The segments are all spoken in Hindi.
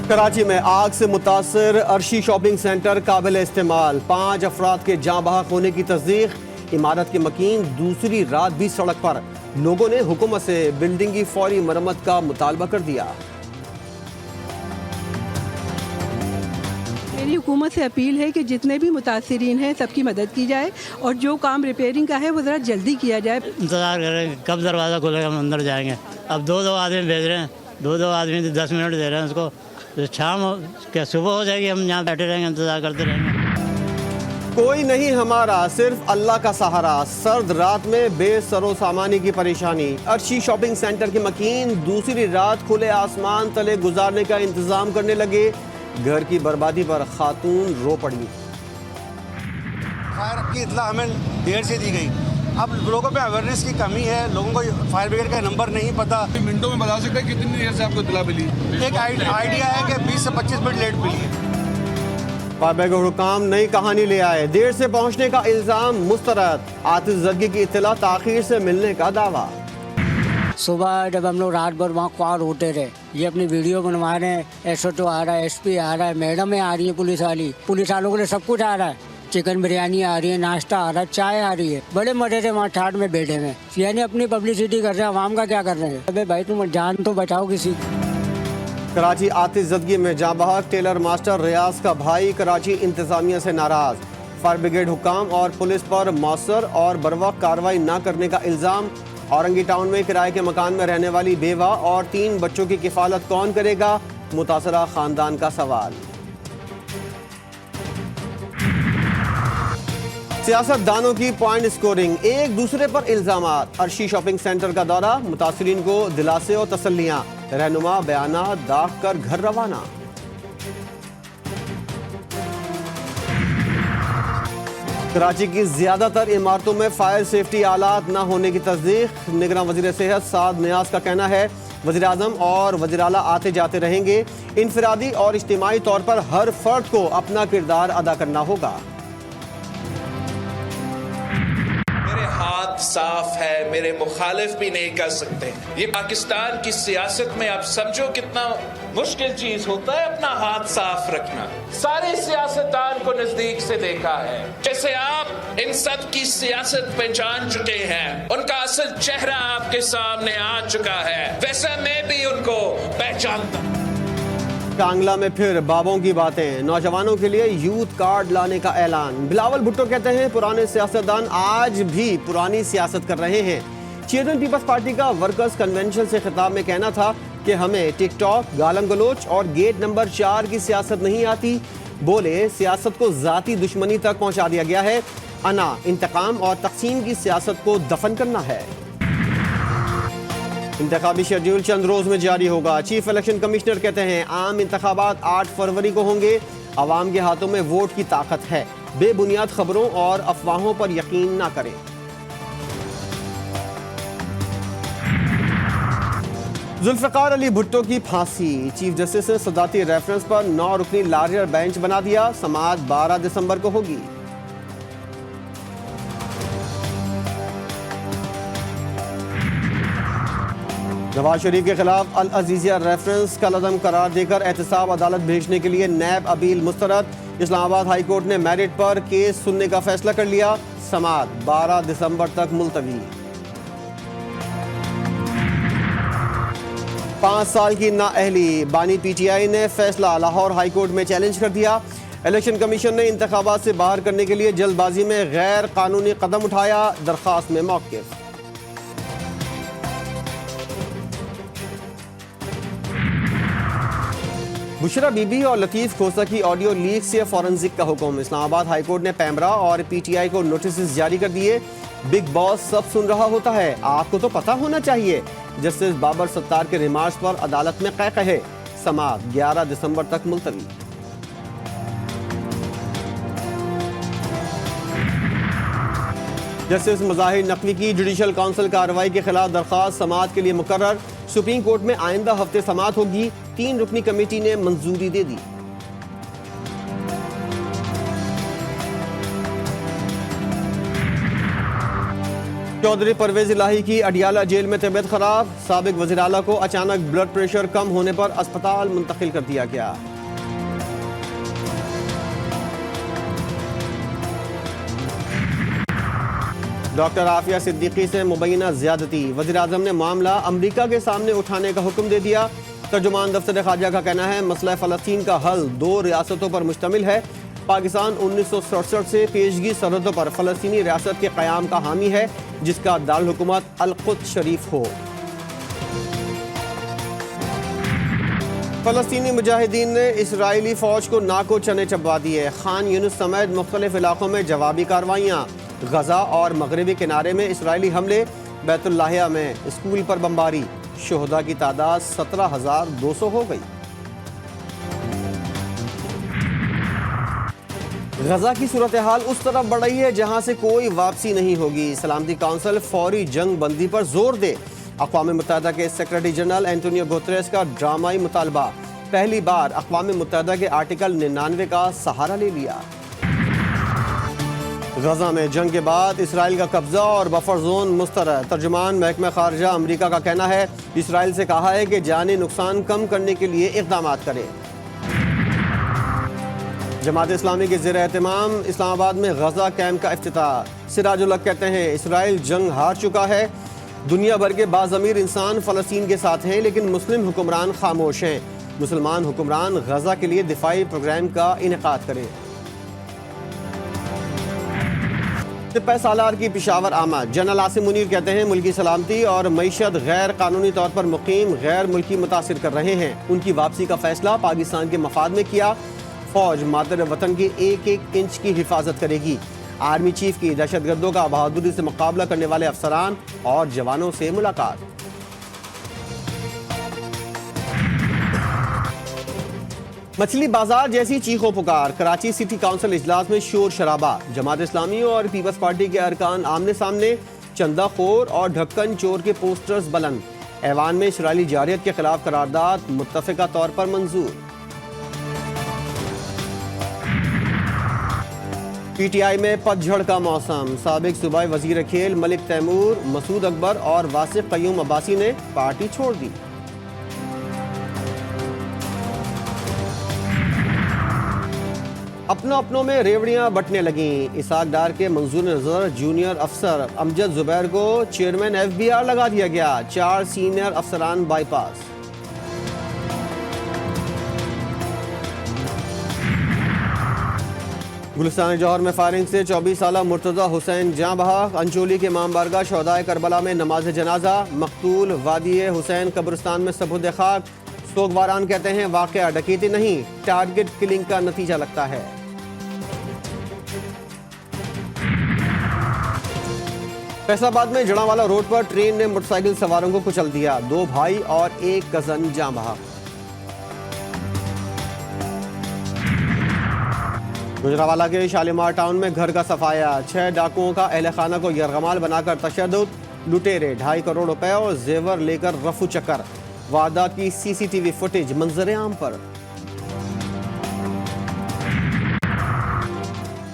कराची में आग से मुतासर अर्शी शॉपिंग सेंटर काबिल इस्तेमाल, 5 अफराद के जाँ बहक होने की तस्दीक। इमारत के मकीन दूसरी रात भी सड़क पर। लोगों ने हुकूमत से बिल्डिंग की फौरी मरम्मत का मुतालबा कर दिया। मेरी हुकूमत से अपील है कि जितने भी मुतासरीन हैं सबकी मदद की जाए और जो काम रिपेयरिंग का है वो ज़रा जल्दी किया जाए। इंतज़ार करें कब दरवाज़ा खुलेगा, हम अंदर जाएंगे। अब दो आदमी भेज रहे हैं, दो आदमी 10 मिनट दे रहे हैं उसको। तो शाम क्या सुबह हो जाएगी, हम यहाँ बैठे रहेंगे, इंतज़ार करते रहेंगे। कोई नहीं हमारा, सिर्फ अल्लाह का सहारा। सर्द रात में बेसरो सामानी की परेशानी। अर्शी शॉपिंग सेंटर के मकीन दूसरी रात खुले आसमान तले गुजारने का इंतजाम करने लगे। घर की बर्बादी पर खातून रो पड़ी। फायर की इत्तला हमें देर से दी गई। अब लोगों पे अवेयरनेस की कमी है, लोगों को फायर ब्रिगेड का नंबर नहीं पता। मिनटों में बता सकते हैं कितनी देर से आपको इत्तला मिली? एक आइडिया है कि 20 से 25 मिनट लेट मिली है। फायर ब्रिगेड हुकाम नई कहानी ले आए। देर से पहुंचने का इल्जाम मुस्तरद। आतिशज़दगी की इत्तला ताखीर से मिलने का दावा। सुबह जब हम लोग रात भर वहाँ ख्वार होते रहे, ये अपनी वीडियो बनवा रहे हैं, SHO आ रहा है, SP आ रहा है, मैडमें आ रही है, पुलिस वालों के लिए सब कुछ आ रहा है। चिकन बिरयानी आ रही है, नाश्ता आ रहा है, चाय आ रही है। बड़े मजे से वहाँ ठाट में बैठे हुए, यानी अपनी पब्लिसिटी कर रहे हैं। आवाम का क्या कर रहे हैं? अबे भाई तुम जान तो बचाओ किसी। कराची आतिशज़दगी में जाँ बहक टेलर मास्टर रियाज का भाई कराची इंतजामिया से नाराज। फायर ब्रिगेड हुकाम और पुलिस पर मौसर और बरवक्त कार्रवाई न करने का इल्ज़ाम। औरंगी टाउन में किराए के मकान में रहने वाली बेवा और 3 बच्चों की किफालत कौन करेगा? मुतासरा खानदान का सवाल। सियासतदानों की पॉइंट स्कोरिंग, एक दूसरे पर इल्जामात। अर्शी शॉपिंग सेंटर का दौरा, मुतासरीन को दिलासे और तसल्लियां। रहनुमा बयानात दाग कर घर रवाना। कराची की ज्यादातर इमारतों में फायर सेफ्टी आलात न होने की तस्दीक। निगरान वजीर सेहत साद नियाज का कहना है वजीर आजम और वजीर आला आते जाते रहेंगे। इनफरादी और इज्तिमाई तौर पर हर फर्द को अपना किरदार अदा करना होगा। मेरे हाथ साफ है, मेरे मुखालिफ भी नहीं कर सकते। ये पाकिस्तान की सियासत में आप समझो कितना मुश्किल चीज होता है अपना हाथ साफ रखना। सारे सियासतदान को नजदीक से देखा है, जैसे आप इन सब की सियासत पहचान चुके हैं, उनका असल चेहरा आपके सामने आ चुका है, वैसा मैं भी उनको पहचानता। कांगला में फिर बाबों की बातें। नौजवानों के लिए यूथ कार्ड लाने का ऐलान। बिलावल भुट्टो कहते हैं पुराने सियासतदान आज भी पुरानी सियासत कर रहे हैं। चेयरमैन पीपल्स पार्टी का वर्कर्स कन्वेंशन से खिताब में कहना था कि हमें टिकटॉक, गालम गलोच और गेट नंबर 4 की सियासत नहीं आती। बोले सियासत को जाती दुश्मनी तक पहुंचा दिया गया है। अना, इंतकाम और तकसीम की सियासत को दफन करना है। इंतखाबी शेड्यूल चंद रोज में जारी होगा। चीफ इलेक्शन कमिश्नर कहते हैं आम इंतखाबात 8 फरवरी को होंगे। अवाम के हाथों में वोट की ताकत है। बेबुनियाद खबरों और अफवाहों पर यकीन ना करें। जुल्फ़िकार अली भुट्टो की फांसी। चीफ जस्टिस ने सदाती रेफरेंस पर 9 रुकनी लार्जर बेंच बना दिया। समाअत 12 दिसंबर को होगी। नवाज शरीफ के खिलाफ अल अजीजिया रेफरेंस कलअदम करार देकर एहतसाब अदालत भेजने के लिए नैब अपील मुस्तरद। इस्लामाबाद हाई कोर्ट ने मेरिट पर केस सुनने का फैसला कर लिया। समाअत 12 दिसंबर तक मुलतवी। 5 साल की नाअहली। बानी PTI ने फैसला लाहौर हाई कोर्ट में चैलेंज कर दिया। इलेक्शन कमीशन ने इंतखाबात से बाहर करने के लिए जल्दबाजी में गैर कानूनी कदम उठाया। दरख्वास्त में मौक़िफ़। बुशरा बीबी और लतीफ़ खोसा की ऑडियो लीक से फॉरेंसिक का हुक्म। इस्लामाबाद हाई कोर्ट ने पैमरा और PTI को नोटिस जारी कर दिए। बिग बॉस सब सुन रहा होता है, आपको तो पता होना चाहिए। जस्टिस बाबर सत्तार के रिमार्क्स पर अदालत में क़ैक़ है। समाअत 11 दिसंबर तक मुलतवी। जस्टिस मुजाहिर नकवी की जुडिशल काउंसिल कार्रवाई के खिलाफ दरख्वास्त समाअत के लिए मुकर्रर। सुप्रीम कोर्ट में आइंदा हफ्ते समाअत होगी। 3 रुकनी कमेटी ने मंजूरी दे दी। चौधरी परवेज इलाही की अडियाला जेल में तबीयत खराब, साबिक वज़ीर आला को अचानक ब्लड प्रेशर कम होने पर अस्पताल मुंतकिल कर दिया गया। डॉक्टर आफिया सिद्दीकी से मुबैना ज्यादती, वज़ीर आज़म ने मामला अमरीका के सामने उठाने का हुक्म दे दिया। तर्जुमान दफ्तर खारजा का कहना है मसला फ़लस्तीन का हल 2 रियासतों पर मुश्तमिल है। पाकिस्तान 1967 से पेशगी सरहदों पर फ़लस्तीनी रियासत के क़याम का हामी है जिसका दारुल हुकूमत अल-कुद्स शरीफ हो। फ़लस्तीनी मुजाहिदीन ने इसराइली फ़ौज को नाको चने चबवा दिए। खान यूनिस समेत मुख्तलिफ इलाकों में जवाबी कार्रवाइयाँ। गजा और मगरबी किनारे में इसराइली हमले, बैतुल्लाहिया में स्कूल पर बमबारी, शुहदा की तादाद 17,200 हो गई। गजा की सूरत हाल उस तरफ बढ़ रही है जहां से कोई वापसी नहीं होगी। सलामती काउंसिल फौरी जंग बंदी पर जोर दे। अक़वाम मुत्तहिदा के सेक्रेटरी जनरल एंटोनियो गुतरेस का ड्रामाई मुतालबा, पहली बार अक़वाम मुत्तहिदा के आर्टिकल 99 का सहारा ले लिया। गजा में जंग के बाद इसराइल का कब्जा और बफर जोन मुस्तरद। तर्जुमान महकमा खारजा अमरीका का कहना है इसराइल से कहा है कि जानी नुकसान कम करने के लिए इक़दाम करे। जमात इस्लामी के ज़ेर एहतमाम इस्लामाबाद में गजा कैंप का इफ्तिताह। सिराजुल हक कहते हैं इसराइल जंग हार चुका है। दुनिया भर के बाज़मीर इंसान फ़लस्तीन के साथ हैं लेकिन मुस्लिम हुक्मरान खामोश हैं। मुसलमान हुक्मरान गजा के लिए दिफाई प्रोग्राम का इनेकाद करें। सिपह सालार की पिशावर आमद। जनरल आसिम मुनीर कहते हैं मुल्की सलामती और मईशत गैर कानूनी तौर पर मुकीम गैर मुल्की मुतासिर कर रहे हैं। उनकी वापसी का फैसला पाकिस्तान के मफाद में किया। फौज मादर वतन की 1-1 इंच की हिफाजत करेगी। आर्मी चीफ की दहशतगर्दों का बहादुरी से मुकाबला करने वाले अफसरान और जवानों से मुलाकात। मछली बाजार जैसी चीखों पुकार। कराची सिटी काउंसिल इजलास में शोर शराबा। जमात इस्लामी और पीपल्स पार्टी के अरकान आमने सामने। चंदाखोर और ढक्कन चोर के पोस्टर्स बुलंद। ऐवान में इसराइली जारियत के खिलाफ करारदाद मुत्तफिका तौर पर मंजूर। पीटीआई में पतझड़ का मौसम। साबिक सूबाई वजीर खेल मलिक तैमूर, मसूद अकबर और वासिफ क़य्यूम अब्बासी ने पार्टी छोड़ दी। अपनों में रेवड़ियां बंटने लगीं। इसाक डार के मंजूर नजर जूनियर अफसर अमजद जुबैर को चेयरमैन FBR लगा दिया गया। 4 सीनियर अफसरान बाईपास। गुलिस्तान जौहर में फायरिंग से 24 साला मुर्तज़ा हुसैन जाँ बहक। अंचोली के इमाम बारगाह शोहदाए करबला में नमाज जनाजा। मकतूल वादी हुसैन कब्रिस्तान में सबूत खाक। सोगवारान कहते हैं वाक़या डकैती नहीं टारगेट किलिंग का नतीजा लगता है। फैसलाबाद में जड़ावाला रोड पर ट्रेन ने मोटरसाइकिल सवारों को कुचल दिया। 2 भाई और 1 कजन जाँ बहक। गुजरावाला के शालीमार टाउन में घर का सफाया। 6 डाकुओं का अहले खाना को यरगमाल बनाकर तशद्दुद। लुटेरे 2.5 करोड़ रुपए और जेवर लेकर रफू चक्कर। वारदात की CCTV फुटेज मंजर आम पर।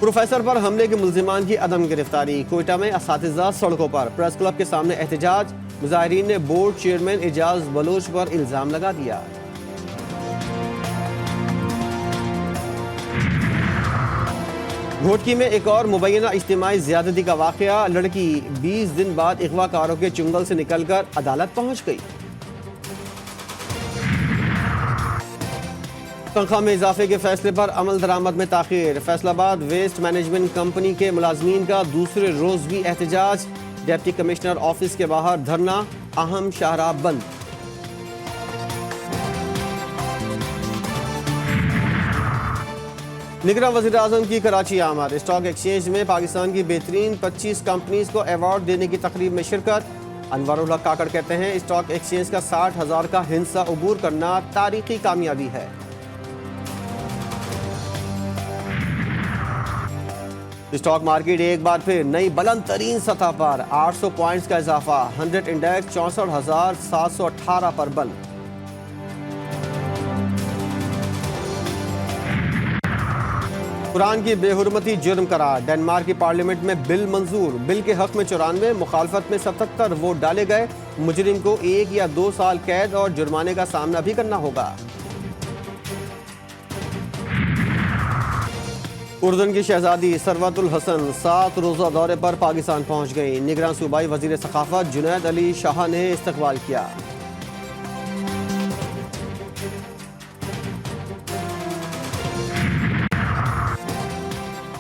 प्रोफेसर पर हमले के मुल्जिमान की अदम गिरफ्तारी। कोयटा में असातिज़ा सड़कों पर। प्रेस क्लब के सामने एहतजाज। मुजाहिरीन ने बोर्ड चेयरमैन एजाज बलोच पर इल्जाम लगा दिया। घोटकी में एक और मुबैना इज्तिमाई ज़्यादती का वाक़या। लड़की 20 दिन बाद अगवाकारों के चुंगल से निकलकर अदालत पहुंच गई। तनख्वाह में इजाफे के फैसले पर अमल दरामद में ताखीर। फैसलाबाद वेस्ट मैनेजमेंट कंपनी के मुलाजमीन का दूसरे रोज भी एहतजाज। डिप्टी कमिश्नर ऑफिस के बाहर धरना। अहम शाहराह बंद। निगरान वज़ीर आज़म की कराची आमद। स्टॉक एक्सचेंज में पाकिस्तान की बेहतरीन 25 कंपनीज को अवार्ड देने की तकरीब में शिरकत। अनवरुल हक काकड़ कहते हैं स्टॉक एक्सचेंज का 60,000 का हिस्सा अबूर करना तारीखी कामयाबी है। स्टॉक मार्केट एक बार फिर नई बुलंद तरीन सतह पर। 800 पॉइंट्स का इजाफा। 100 इंडेक्स 64,718 पर बंद। कुरान की बेहुरमती जुर्म करार, डेनमार्क की पार्लियामेंट में बिल मंजूर। बिल के हक में 94, मुखालफत में 77 वोट डाले गए। मुजरिम को 1 या 2 साल कैद और जुर्माने का सामना भी करना होगा। उर्दन की शहजादी सरवतुल हसन 7 रोज़ा दौरे पर पाकिस्तान पहुंच गई। निगरान सूबाई वजीर सखाफत जुनैद अली शाह ने इस्तकबाल किया।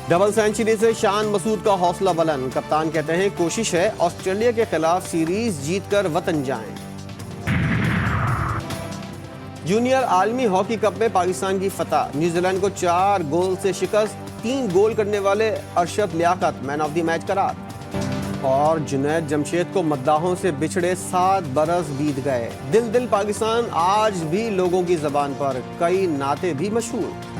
डबल सेंचुरी से शान मसूद का हौसला बुलंद। कप्तान कहते हैं कोशिश है ऑस्ट्रेलिया के खिलाफ सीरीज जीतकर वतन जाएं। जूनियर आलमी हॉकी कप में पाकिस्तान की फतह। न्यूजीलैंड को 4 गोल से शिकस्त। 3 गोल करने वाले Arshad Liaquat man of the match करार। और जुनैद जमशेद को मद्दाहों से बिछड़े 7 बरस बीत गए। दिल दिल पाकिस्तान आज भी लोगों की जबान पर, कई नाते भी मशहूर।